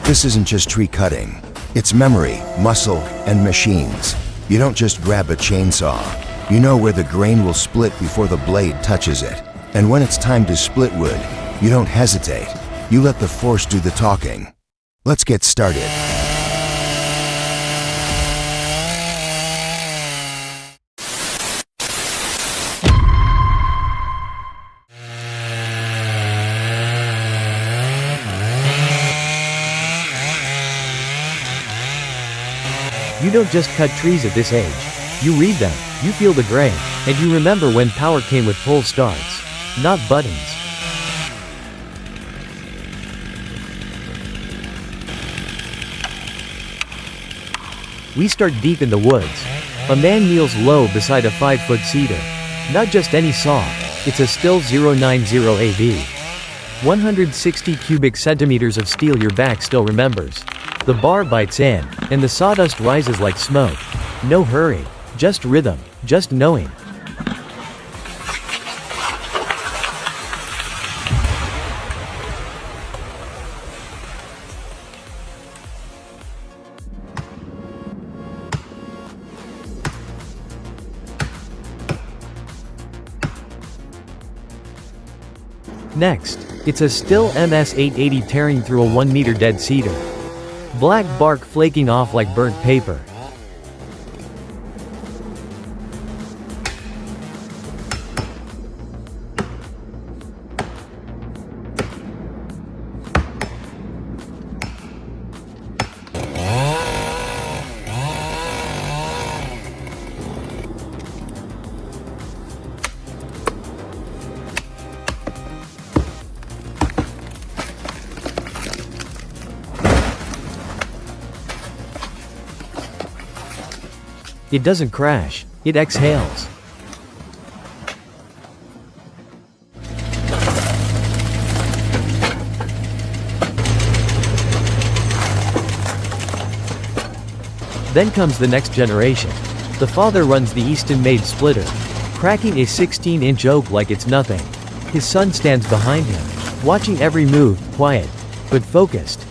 This isn't just tree cutting. It's memory, muscle, and machines. You don't just grab a chainsaw. You know where the grain will split before the blade touches it. And when it's time to split wood, you don't hesitate. You let the force do the talking. Let's get started. You don't just cut trees at this age. You read them, you feel the grain, and you remember when power came with pull starts, not buttons. We start deep in the woods. A man kneels low beside a 5-foot cedar. Not just any saw, it's a Stihl 090 AB. 160 cubic centimeters of steel your back still remembers. The bar bites in, and the sawdust rises like smoke. No hurry, just rhythm, just knowing. Next, it's a Stihl MS-880 tearing through a 1-meter dead cedar. Black bark flaking off like burnt paper. It doesn't crash, it exhales. Then comes the next generation. The father runs the Easton-made splitter, cracking a 16-inch oak like it's nothing. His son stands behind him, watching every move, quiet, but focused.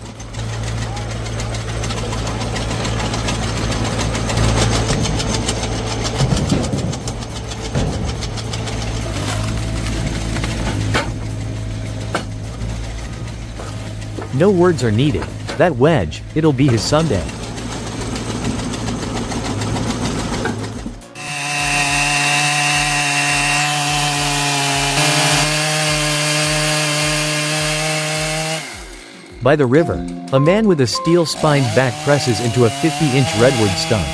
No words are needed. That wedge, it'll be his someday. By the river, a man with a steel-spined back presses into a 50-inch redwood stump.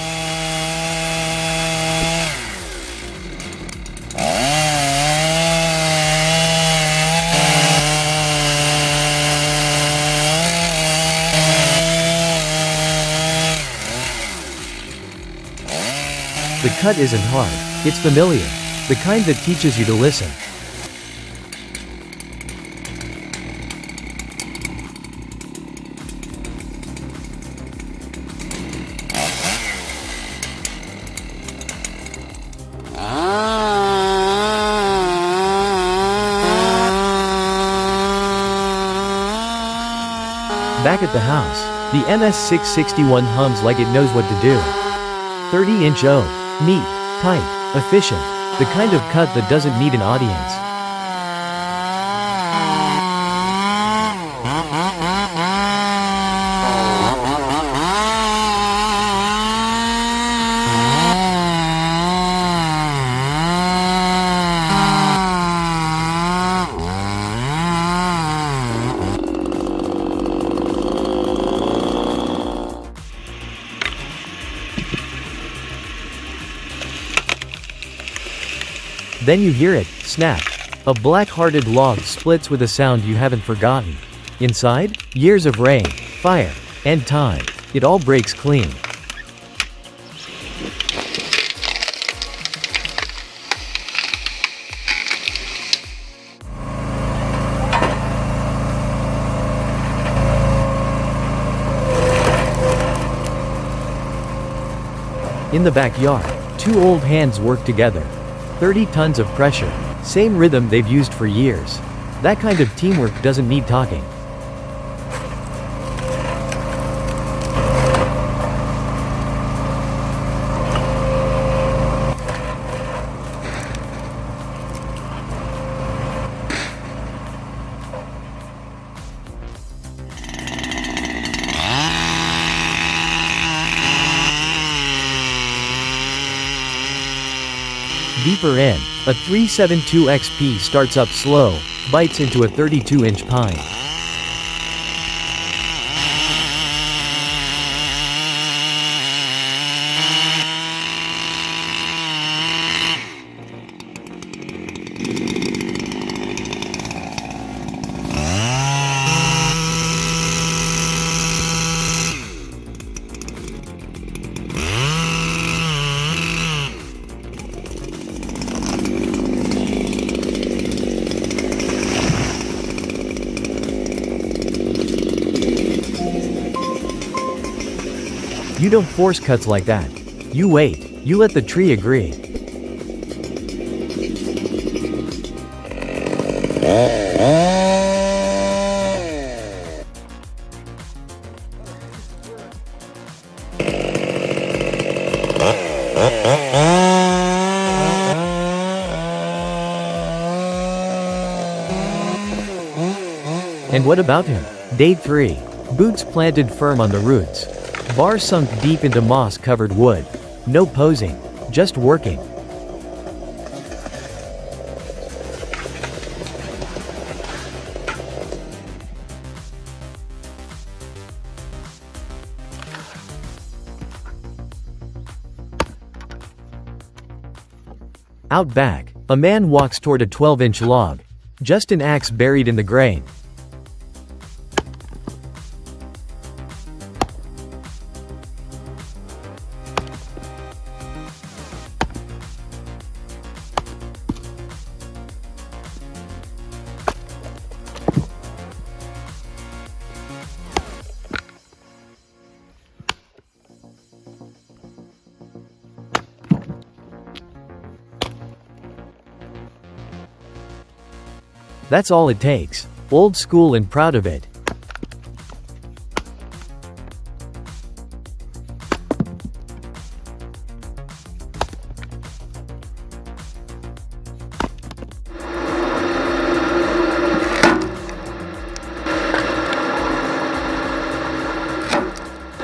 The cut isn't hard, it's familiar, the kind that teaches you to listen. Back at the house, the MS-661 hums like it knows what to do. 30-inch oak. Neat, tight, efficient. The kind of cut that doesn't need an audience. Then you hear it, snap. A black-hearted log splits with a sound you haven't forgotten. Inside, years of rain, fire, and time. It all breaks clean. In the backyard, two old hands work together. 30 tons of pressure, same rhythm they've used for years. That kind of teamwork doesn't need talking. Deeper in, a 372 XP starts up slow, bites into a 32-inch pine. You don't force cuts like that. You wait, you let the tree agree. And what about him? Day 3. Boots planted firm on the roots. Bar sunk deep into moss-covered wood. No posing, just working. Out back, a man walks toward a 12-inch log. Just an axe buried in the grain. That's all it takes. Old school and proud of it.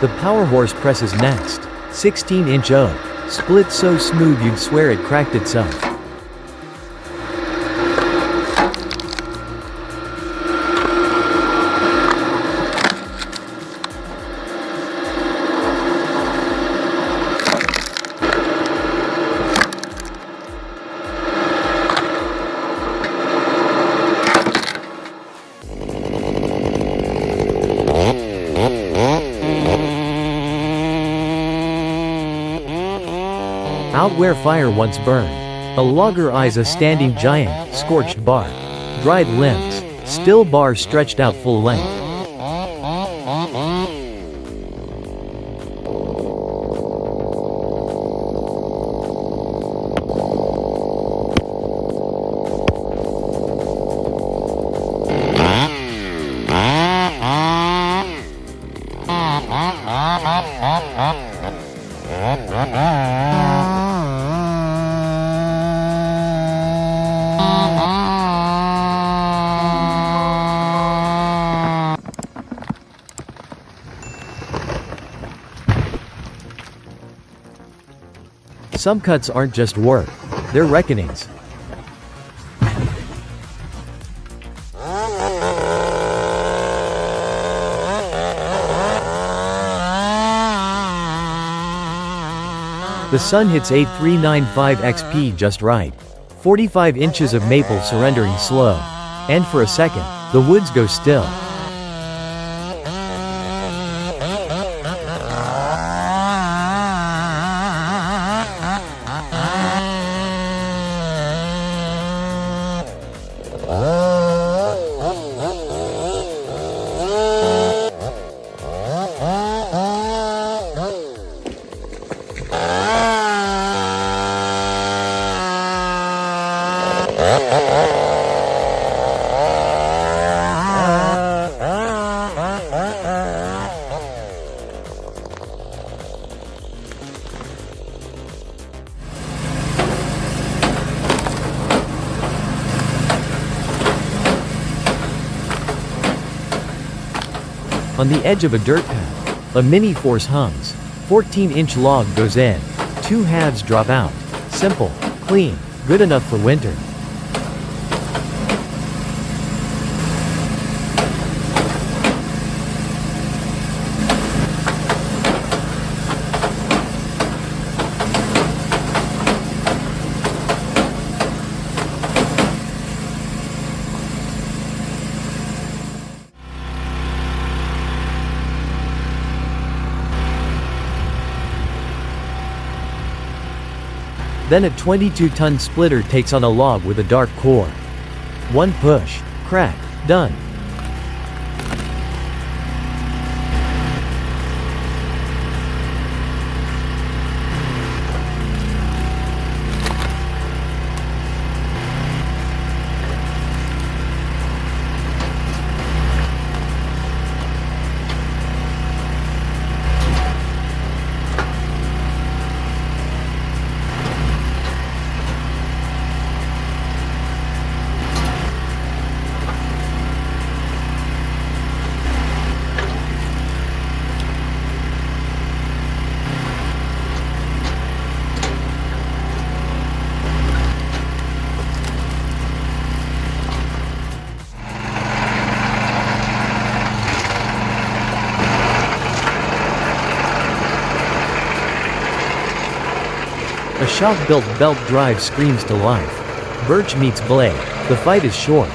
The power horse presses next. 16-inch oak. Split so smooth you'd swear it cracked itself. Out where fire once burned. A logger eyes a standing giant, scorched bark. Dried limbs. Still bar stretched out full length. Some cuts aren't just work, they're reckonings. The sun hits 8395 XP just right. 45 inches of maple surrendering slow. And for a second, the woods go still. On the edge of a dirt path, a mini force hums. 14-inch log goes in. 2 halves drop out. Simple, clean, good enough for winter. Then a 22-ton splitter takes on a log with a dark core. One push. Crack. Done. A shock-built belt drive screams to life. Birch meets blade. The fight is short.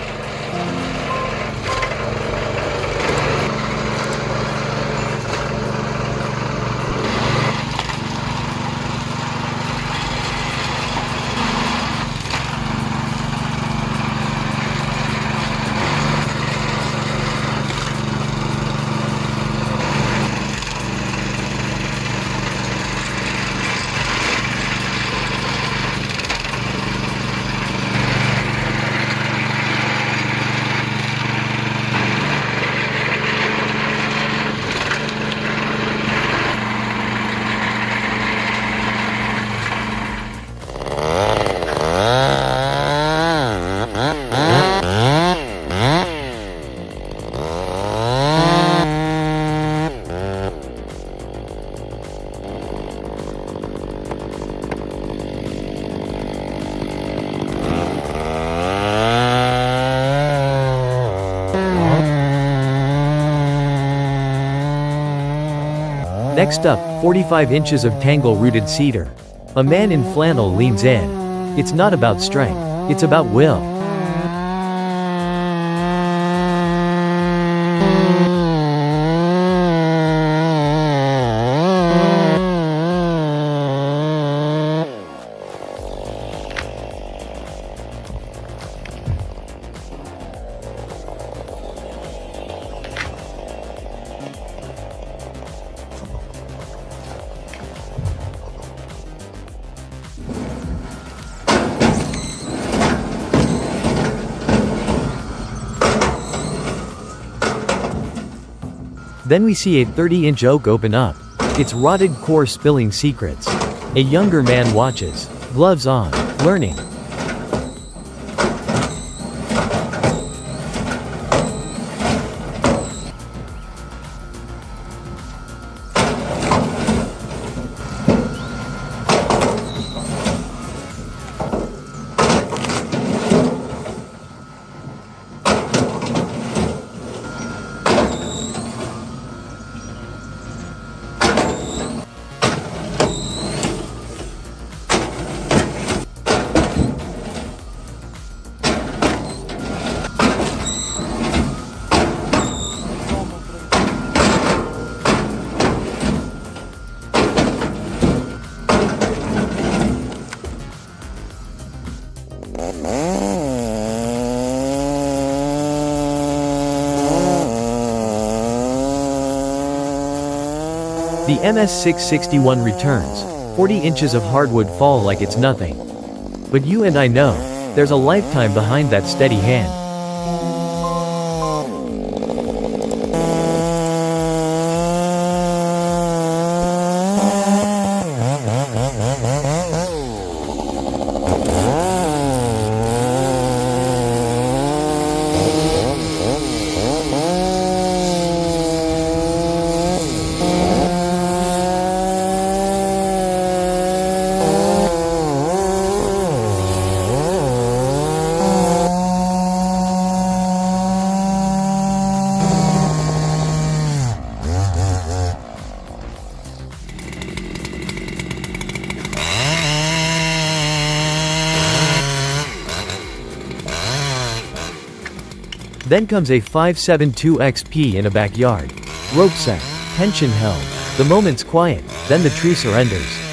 Next up, 45 inches of tangle-rooted cedar. A man in flannel leans in. It's not about strength, it's about will. Then we see a 30-inch oak open up. Its rotted core spilling secrets. A younger man watches. Gloves on. Learning. The MS-661 returns. 40 inches of hardwood fall like it's nothing. But you and I know, there's a lifetime behind that steady hand. Then comes a 572XP in a backyard. Rope set. Tension held. The moment's quiet, then the tree surrenders.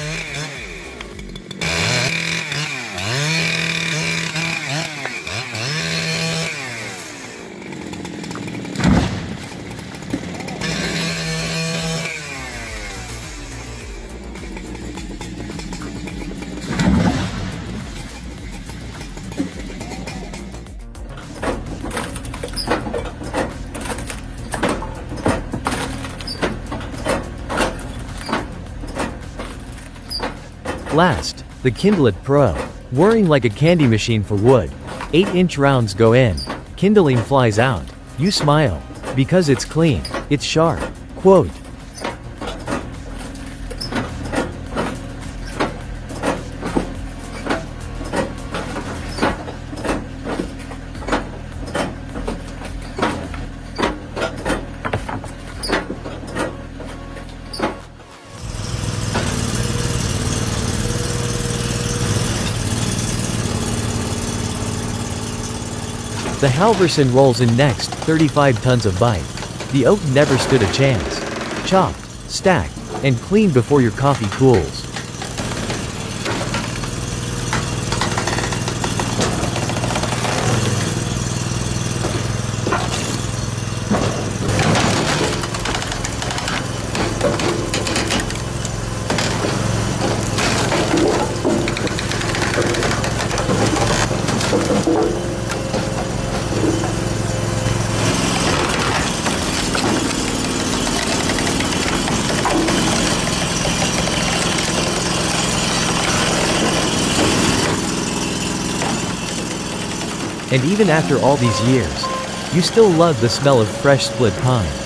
Last, the Kindlet Pro. Whirring like a candy machine for wood. 8-inch rounds go in. Kindling flies out. You smile. Because it's clean. It's sharp. Quote. The Halverson rolls in next, 35 tons of bite. The oak never stood a chance. Chopped, stacked, and cleaned before your coffee cools. And even after all these years, you still love the smell of fresh split pine.